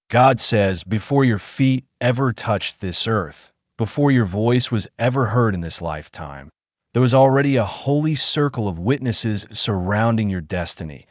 God says, before your feet ever touched this earth, before your voice was ever heard in this lifetime, there was already a holy circle of witnesses surrounding your destiny,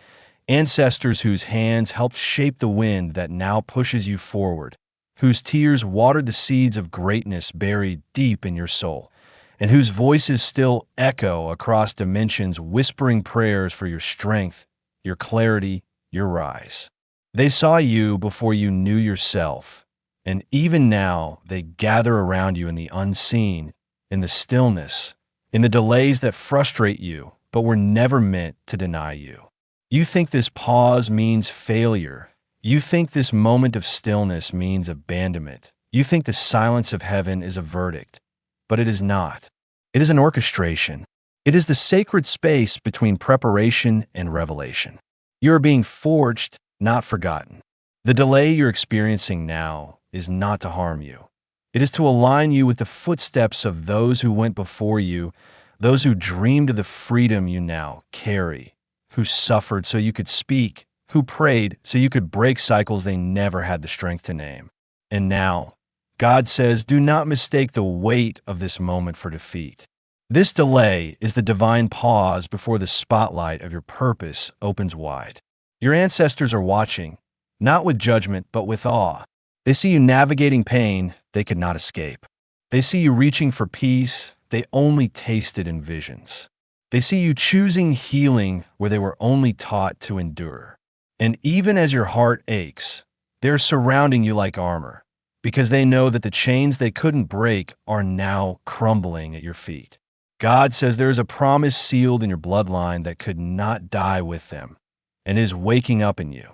ancestors whose hands helped shape the wind that now pushes you forward, whose tears watered the seeds of greatness buried deep in your soul, and whose voices still echo across dimensions whispering prayers for your strength, your clarity, your rise. They saw you before you knew yourself, and even now they gather around you in the unseen, in the stillness, in the delays that frustrate you but were never meant to deny you. You think this pause means failure. You think this moment of stillness means abandonment. You think the silence of heaven is a verdict, but it is not. It is an orchestration. It is the sacred space between preparation and revelation. You are being forged, not forgotten. The delay you're experiencing now is not to harm you. It is to align you with the footsteps of those who went before you, those who dreamed of the freedom you now carry, who suffered so you could speak, who prayed so you could break cycles they never had the strength to name. And now, God says, do not mistake the weight of this moment for defeat. This delay is the divine pause before the spotlight of your purpose opens wide. Your ancestors are watching, not with judgment, but with awe. They see you navigating pain they could not escape. They see you reaching for peace they only tasted in visions. They see you choosing healing where they were only taught to endure. And even as your heart aches, they're surrounding you like armor, because they know that the chains they couldn't break are now crumbling at your feet. God says there is a promise sealed in your bloodline that could not die with them, and is waking up in you.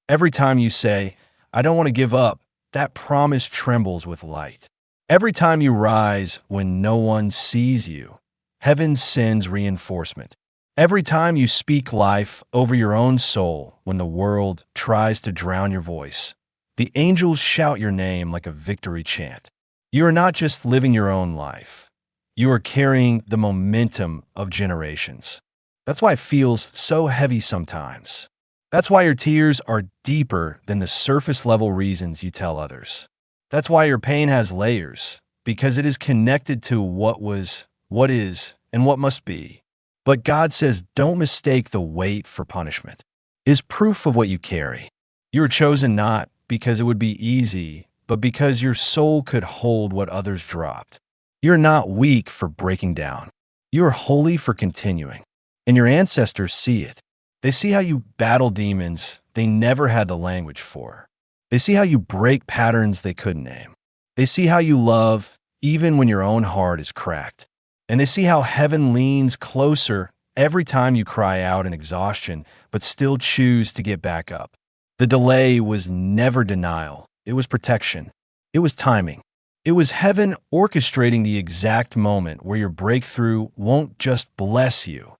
Every time you say, I don't want to give up, that promise trembles with light. Every time you rise when no one sees you, heaven sends reinforcement. Every time you speak life over your own soul when the world tries to drown your voice, the angels shout your name like a victory chant. You are not just living your own life. You are carrying the momentum of generations. That's why it feels so heavy sometimes. That's why your tears are deeper than the surface level reasons you tell others. That's why your pain has layers, because it is connected to what was, what is, and what must be. But God says, don't mistake the weight for punishment. It is proof of what you carry. You were chosen not because it would be easy, but because your soul could hold what others dropped. You're not weak for breaking down. You are holy for continuing. And your ancestors see it. They see how you battle demons they never had the language for. They see how you break patterns they couldn't name. They see how you love even when your own heart is cracked. And they see how heaven leans closer every time you cry out in exhaustion, but still choose to get back up. The delay was never denial. It was protection. It was timing. It was heaven orchestrating the exact moment where your breakthrough won't just bless you.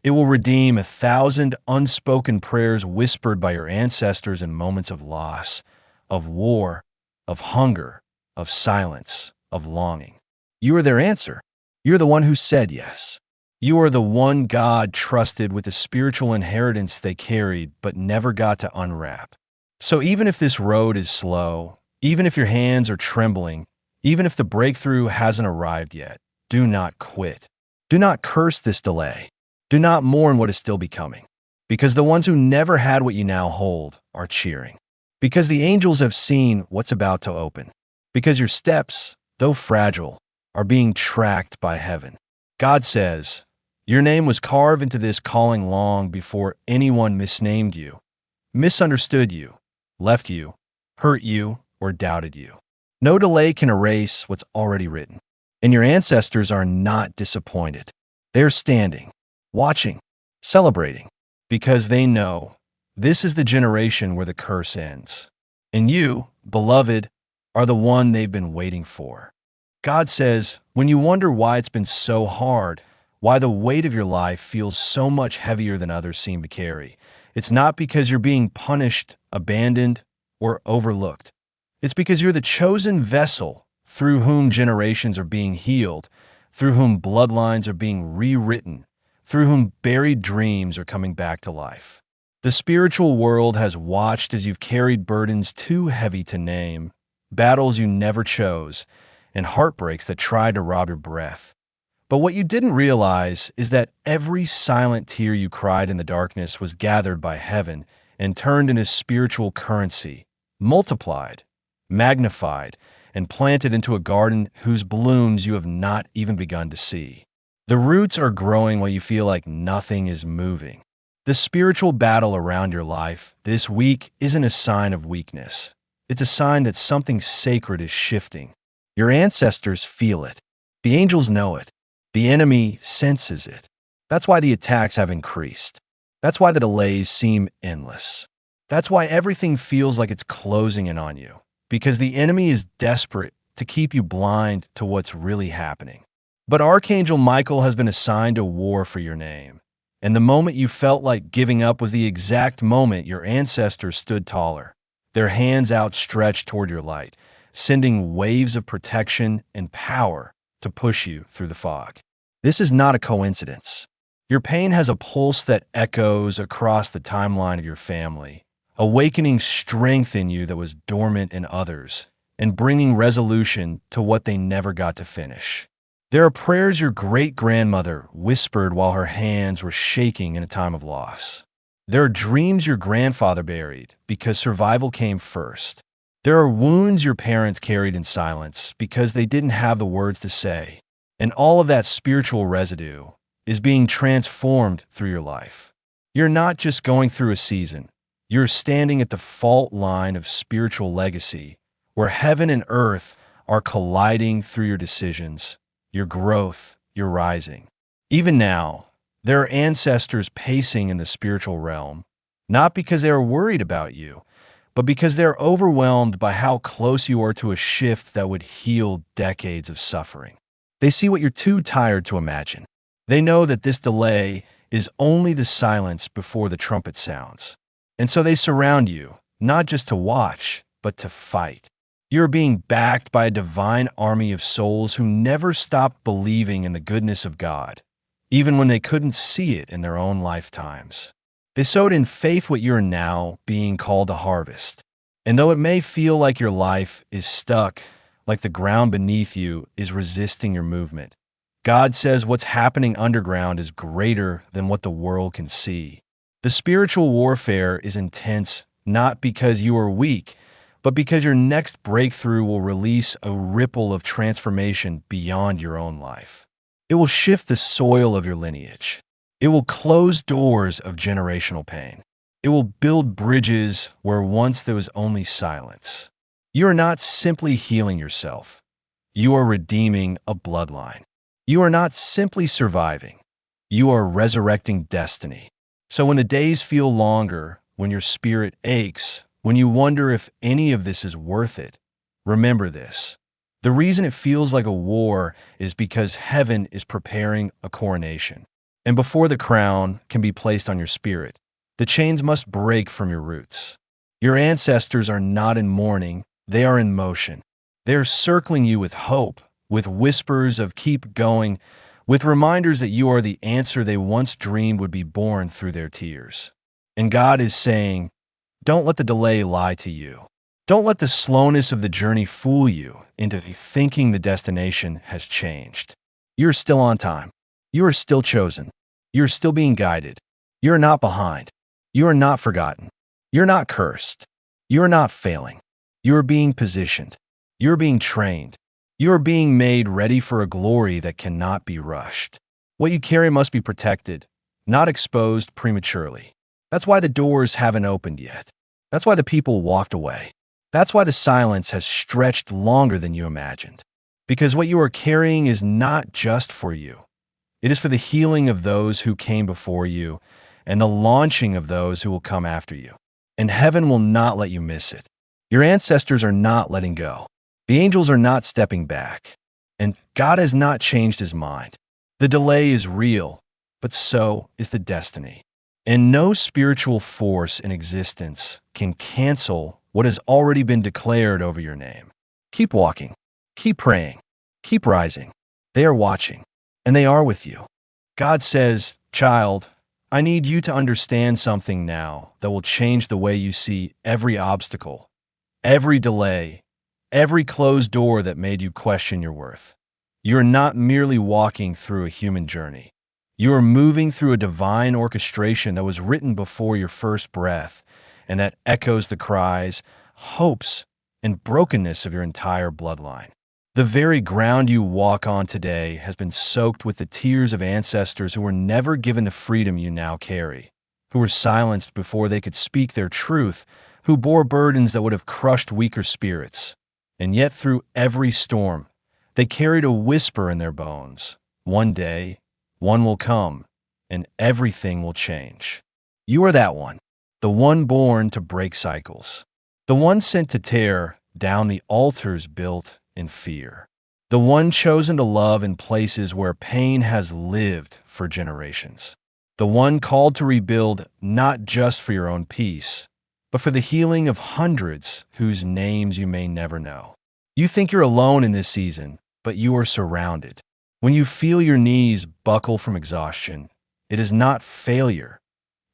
It will redeem 1,000 unspoken prayers whispered by your ancestors in moments of loss, of war, of hunger, of silence, of longing. You are their answer. You're the one who said yes. You are the one God trusted with the spiritual inheritance they carried but never got to unwrap. So even if this road is slow, even if your hands are trembling, even if the breakthrough hasn't arrived yet, do not quit. Do not curse this delay. Do not mourn what is still becoming, because the ones who never had what you now hold are cheering. Because the angels have seen what's about to open. Because your steps, though fragile, are being tracked by heaven. God says, your name was carved into this calling long before anyone misnamed you, misunderstood you, left you, hurt you, or doubted you. No delay can erase what's already written. And your ancestors are not disappointed. They're standing, watching, celebrating, because they know this is the generation where the curse ends. And you, beloved, are the one they've been waiting for. God says, when you wonder why it's been so hard, why the weight of your life feels so much heavier than others seem to carry, it's not because you're being punished, abandoned, or overlooked. It's because you're the chosen vessel through whom generations are being healed, through whom bloodlines are being rewritten, through whom buried dreams are coming back to life. The spiritual world has watched as you've carried burdens too heavy to name, battles you never chose, and heartbreaks that tried to rob your breath. But what you didn't realize is that every silent tear you cried in the darkness was gathered by heaven and turned into spiritual currency, multiplied, magnified, and planted into a garden whose blooms you have not even begun to see. The roots are growing while you feel like nothing is moving. The spiritual battle around your life this week isn't a sign of weakness. It's a sign that something sacred is shifting. Your ancestors feel it. The angels know it. The enemy senses it. That's why the attacks have increased. That's why the delays seem endless. That's why everything feels like it's closing in on you. Because the enemy is desperate to keep you blind to what's really happening. But Archangel Michael has been assigned a war for your name. And the moment you felt like giving up was the exact moment your ancestors stood taller, their hands outstretched toward your light, sending waves of protection and power to push you through the fog. This is not a coincidence. Your pain has a pulse that echoes across the timeline of your family, awakening strength in you that was dormant in others, and bringing resolution to what they never got to finish. There are prayers your great-grandmother whispered while her hands were shaking in a time of loss. There are dreams your grandfather buried because survival came first. There are wounds your parents carried in silence because they didn't have the words to say. And all of that spiritual residue is being transformed through your life. You're not just going through a season. You're standing at the fault line of spiritual legacy, where heaven and earth are colliding through your decisions, your growth, your rising. Even now, there are ancestors pacing in the spiritual realm, not because they are worried about you, but because they're overwhelmed by how close you are to a shift that would heal decades of suffering. They see what you're too tired to imagine. They know that this delay is only the silence before the trumpet sounds. And so they surround you, not just to watch, but to fight. You're being backed by a divine army of souls who never stopped believing in the goodness of God, even when they couldn't see it in their own lifetimes. They sowed in faith what you're now being called to harvest. And though it may feel like your life is stuck, like the ground beneath you is resisting your movement, God says what's happening underground is greater than what the world can see. The spiritual warfare is intense not because you are weak, but because your next breakthrough will release a ripple of transformation beyond your own life. It will shift the soil of your lineage. It will close doors of generational pain. It will build bridges where once there was only silence. You are not simply healing yourself. You are redeeming a bloodline. You are not simply surviving. You are resurrecting destiny. So when the days feel longer, when your spirit aches, when you wonder if any of this is worth it, remember this. The reason it feels like a war is because heaven is preparing a coronation. And before the crown can be placed on your spirit, the chains must break from your roots. Your ancestors are not in mourning, they are in motion. They are circling you with hope, with whispers of keep going, with reminders that you are the answer they once dreamed would be born through their tears. And God is saying, don't let the delay lie to you. Don't let the slowness of the journey fool you into thinking the destination has changed. You're still on time. You are still chosen. You are still being guided. You are not behind. You are not forgotten. You're not cursed. You are not failing. You are being positioned. You are being trained. You are being made ready for a glory that cannot be rushed. What you carry must be protected, not exposed prematurely. That's why the doors haven't opened yet. That's why the people walked away. That's why the silence has stretched longer than you imagined. Because what you are carrying is not just for you. It is for the healing of those who came before you and the launching of those who will come after you. And heaven will not let you miss it. Your ancestors are not letting go. The angels are not stepping back. And God has not changed his mind. The delay is real, but so is the destiny. And no spiritual force in existence can cancel what has already been declared over your name. Keep walking. Keep praying. Keep rising. They are watching, and they are with you. God says, child, I need you to understand something now that will change the way you see every obstacle, every delay, every closed door that made you question your worth. You are not merely walking through a human journey. You are moving through a divine orchestration that was written before your first breath and that echoes the cries, hopes, and brokenness of your entire bloodline. The very ground you walk on today has been soaked with the tears of ancestors who were never given the freedom you now carry, who were silenced before they could speak their truth, who bore burdens that would have crushed weaker spirits. And yet through every storm, they carried a whisper in their bones. One day, one will come, and everything will change. You are that one, the one born to break cycles, the one sent to tear down the altars built in fear, the one chosen to love in places where pain has lived for generations, the one called to rebuild not just for your own peace, but for the healing of hundreds whose names you may never know. You think you're alone in this season, but you are surrounded. When you feel your knees buckle from exhaustion, it is not failure.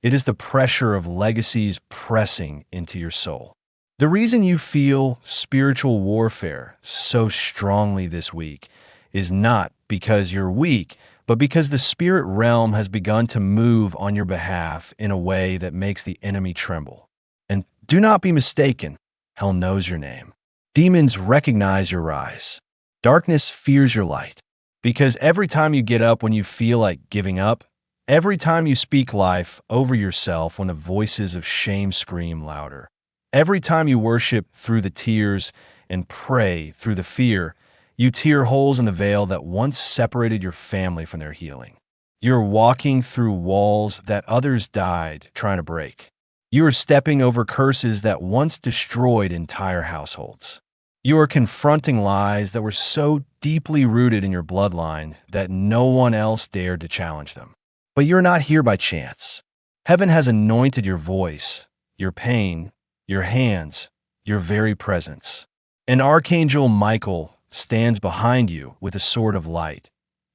It is the pressure of legacies pressing into your soul. The reason you feel spiritual warfare so strongly this week is not because you're weak, but because the spirit realm has begun to move on your behalf in a way that makes the enemy tremble. And do not be mistaken, hell knows your name. Demons recognize your rise. Darkness fears your light. Because every time you get up when you feel like giving up, every time you speak life over yourself when the voices of shame scream louder, every time you worship through the tears and pray through the fear, you tear holes in the veil that once separated your family from their healing. You're walking through walls that others died trying to break. You are stepping over curses that once destroyed entire households. You are confronting lies that were so deeply rooted in your bloodline that no one else dared to challenge them. But you're not here by chance. Heaven has anointed your voice, your pain, your hands, your very presence. And Archangel Michael stands behind you with a sword of light,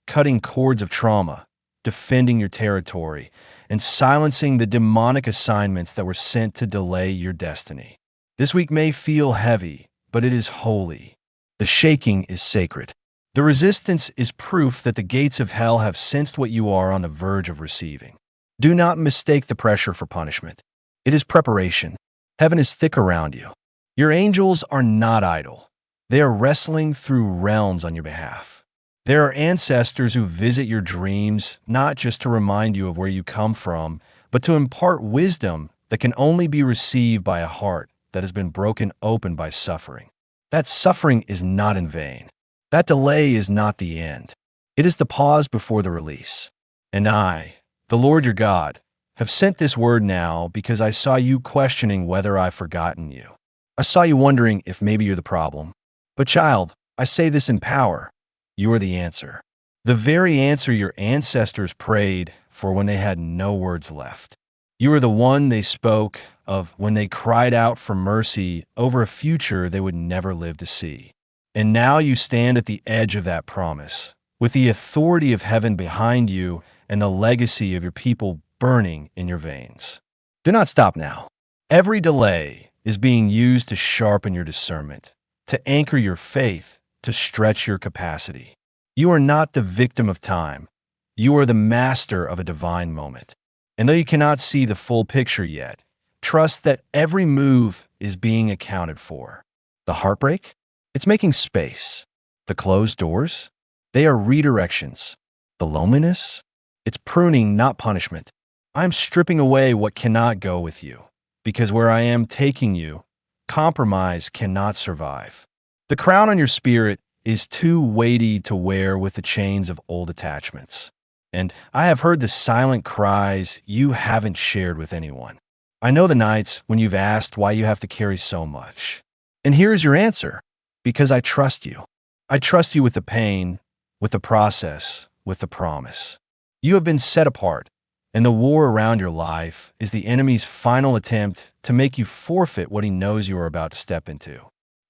cutting cords of trauma, defending your territory, and silencing the demonic assignments that were sent to delay your destiny. This week may feel heavy, but it is holy. The shaking is sacred. The resistance is proof that the gates of hell have sensed what you are on the verge of receiving. Do not mistake the pressure for punishment. It is preparation. Heaven is thick around you. Your angels are not idle. They are wrestling through realms on your behalf. There are ancestors who visit your dreams, not just to remind you of where you come from, but to impart wisdom that can only be received by a heart that has been broken open by suffering. That suffering is not in vain. That delay is not the end. It is the pause before the release. And I, the Lord your God, have sent this word now because I saw you questioning whether I've forgotten you. I saw you wondering if maybe you're the problem. But child, I say this in power. You are the answer. The very answer your ancestors prayed for when they had no words left. You are the one they spoke of when they cried out for mercy over a future they would never live to see. And now you stand at the edge of that promise, with the authority of heaven behind you and the legacy of your people burning in your veins. Do not stop now. Every delay is being used to sharpen your discernment, to anchor your faith, to stretch your capacity. You are not the victim of time. You are the master of a divine moment. And though you cannot see the full picture yet, trust that every move is being accounted for. The heartbreak? It's making space. The closed doors? They are redirections. The loneliness? It's pruning, not punishment. I'm stripping away what cannot go with you, because where I am taking you, compromise cannot survive. The crown on your spirit is too weighty to wear with the chains of old attachments. And I have heard the silent cries you haven't shared with anyone. I know the nights when you've asked why you have to carry so much. And here's your answer. Because I trust you. I trust you with the pain, with the process, with the promise. You have been set apart, and the war around your life is the enemy's final attempt to make you forfeit what he knows you are about to step into.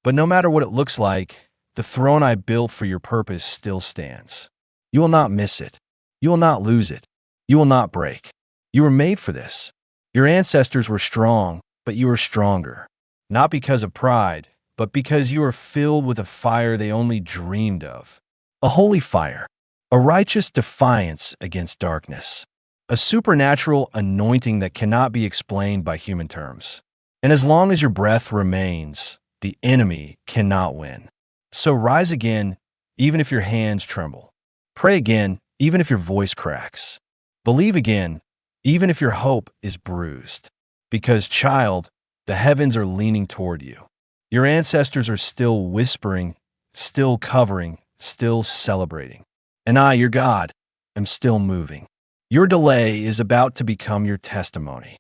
But no matter what it looks like, the throne I built for your purpose still stands. You will not miss it. You will not lose it. You will not break. You were made for this. Your ancestors were strong, but you are stronger. Not because of pride, but because you are filled with a fire they only dreamed of. A holy fire, a righteous defiance against darkness, a supernatural anointing that cannot be explained by human terms. And as long as your breath remains, the enemy cannot win. So rise again, even if your hands tremble. Pray again, even if your voice cracks. Believe again, even if your hope is bruised. Because, child, the heavens are leaning toward you. Your ancestors are still whispering, still covering, still celebrating. And I, your God, am still moving. Your delay is about to become your testimony.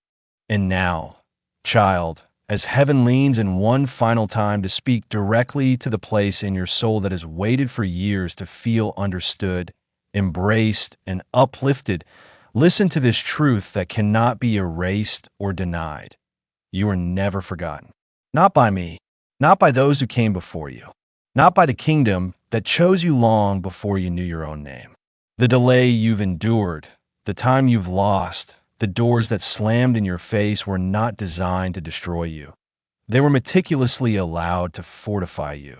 And now, child, as heaven leans in one final time to speak directly to the place in your soul that has waited for years to feel understood, embraced, and uplifted, listen to this truth that cannot be erased or denied. You are never forgotten. Not by me, not by those who came before you, not by the kingdom that chose you long before you knew your own name. The delay you've endured, the time you've lost, the doors that slammed in your face were not designed to destroy you. They were meticulously allowed to fortify you.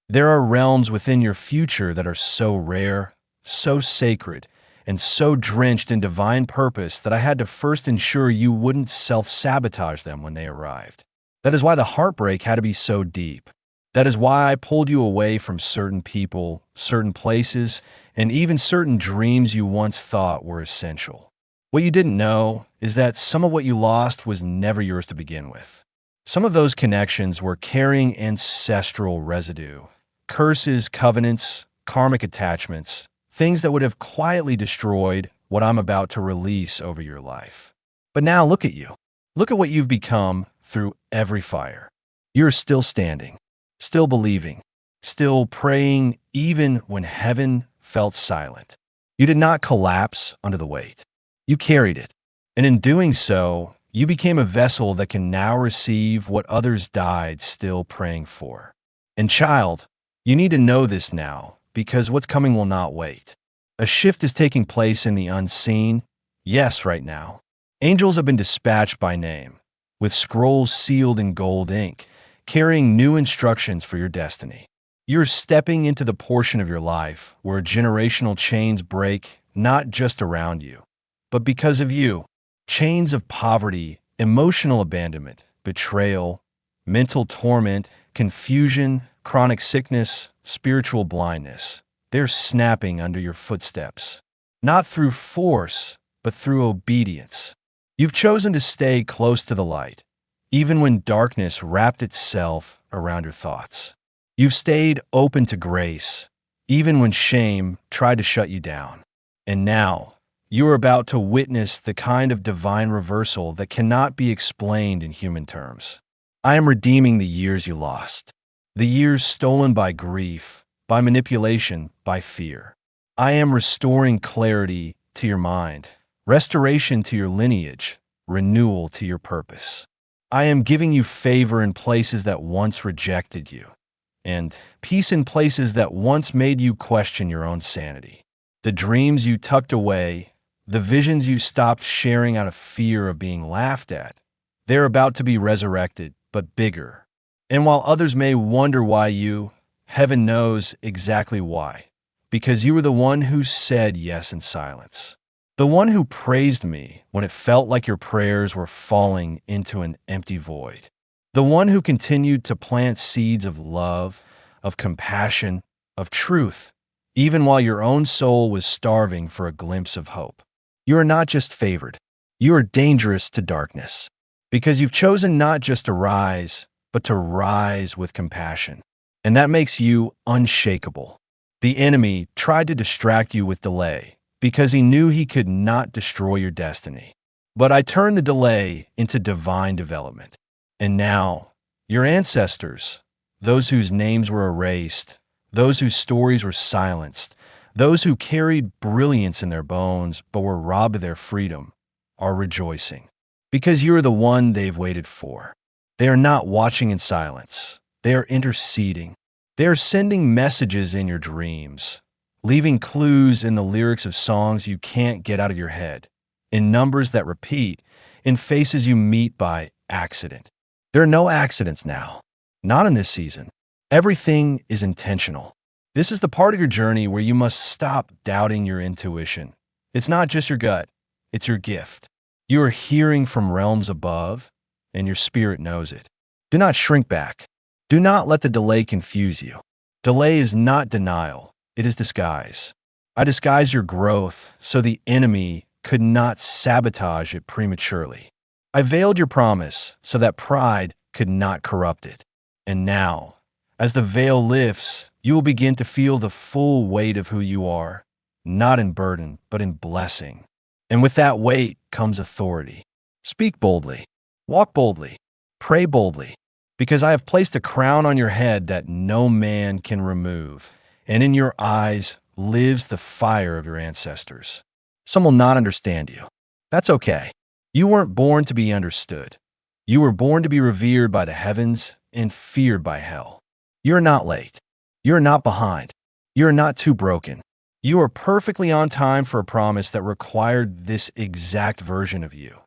There are realms within your future that are so rare, so sacred, and so drenched in divine purpose that I had to first ensure you wouldn't self-sabotage them when they arrived. That is why the heartbreak had to be so deep. That is why I pulled you away from certain people, certain places, and even certain dreams you once thought were essential. What you didn't know is that some of what you lost was never yours to begin with. Some of those connections were carrying ancestral residue, curses, covenants, karmic attachments, things that would have quietly destroyed what I'm about to release over your life. But now look at you. Look at what you've become through every fire. You're still standing, still believing, still praying even when heaven felt silent. You did not collapse under the weight. You carried it. And in doing so, you became a vessel that can now receive what others died still praying for. And child, you need to know this now, because what's coming will not wait. A shift is taking place in the unseen, yes, right now. Angels have been dispatched by name, with scrolls sealed in gold ink, carrying new instructions for your destiny. You're stepping into the portion of your life where generational chains break not just around you, but because of you. Chains of poverty, emotional abandonment, betrayal, mental torment, confusion, chronic sickness, spiritual blindness. They're snapping under your footsteps. Not through force, but through obedience. You've chosen to stay close to the light, even when darkness wrapped itself around your thoughts. You've stayed open to grace, even when shame tried to shut you down. And now, you are about to witness the kind of divine reversal that cannot be explained in human terms. I am redeeming the years you lost, the years stolen by grief, by manipulation, by fear. I am restoring clarity to your mind, restoration to your lineage, renewal to your purpose. I am giving you favor in places that once rejected you, and peace in places that once made you question your own sanity. The dreams you tucked away, the visions you stopped sharing out of fear of being laughed at, they're about to be resurrected, but bigger. And while others may wonder why you, heaven knows exactly why. Because you were the one who said yes in silence. The one who praised me when it felt like your prayers were falling into an empty void. The one who continued to plant seeds of love, of compassion, of truth, even while your own soul was starving for a glimpse of hope. You are not just favored. You are dangerous to darkness. Because you've chosen not just to rise, but to rise with compassion. And that makes you unshakable. The enemy tried to distract you with delay because he knew he could not destroy your destiny. But I turned the delay into divine development. And now, your ancestors, those whose names were erased, those whose stories were silenced, those who carried brilliance in their bones but were robbed of their freedom, are rejoicing. Because you are the one they've waited for. They are not watching in silence. They are interceding. They are sending messages in your dreams, leaving clues in the lyrics of songs you can't get out of your head. in numbers that repeat, in faces you meet by accident. There are no accidents now. Not in this season. Everything is intentional. This is the part of your journey where you must stop doubting your intuition. It's not just your gut, it's your gift. You are hearing from realms above, and your spirit knows it. Do not shrink back. Do not let the delay confuse you. Delay is not denial, it is disguise. I disguise your growth so the enemy could not sabotage it prematurely. I veiled your promise so that pride could not corrupt it. And now, as the veil lifts, you will begin to feel the full weight of who you are, not in burden, but in blessing. And with that weight comes authority. Speak boldly, walk boldly, pray boldly, because I have placed a crown on your head that no man can remove, and in your eyes lives the fire of your ancestors. Some will not understand you. That's okay. You weren't born to be understood. You were born to be revered by the heavens and feared by hell. You are not late. You are not behind. You are not too broken. You are perfectly on time for a promise that required this exact version of you.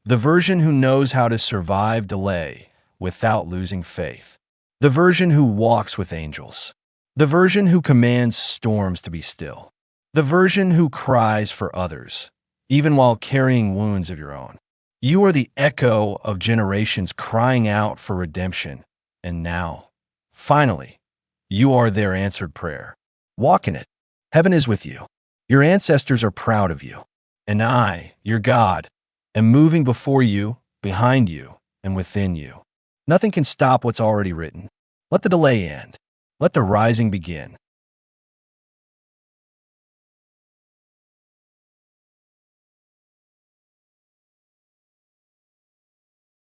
The version who knows how to survive delay without losing faith. The version who walks with angels. The version who commands storms to be still. The version who cries for others, even while carrying wounds of your own. You are the echo of generations crying out for redemption. And now, finally, you are their answered prayer. Walk in it. Heaven is with you. Your ancestors are proud of you. And I, your God, am moving before you, behind you, and within you. Nothing can stop what's already written. Let the delay end. Let the rising begin.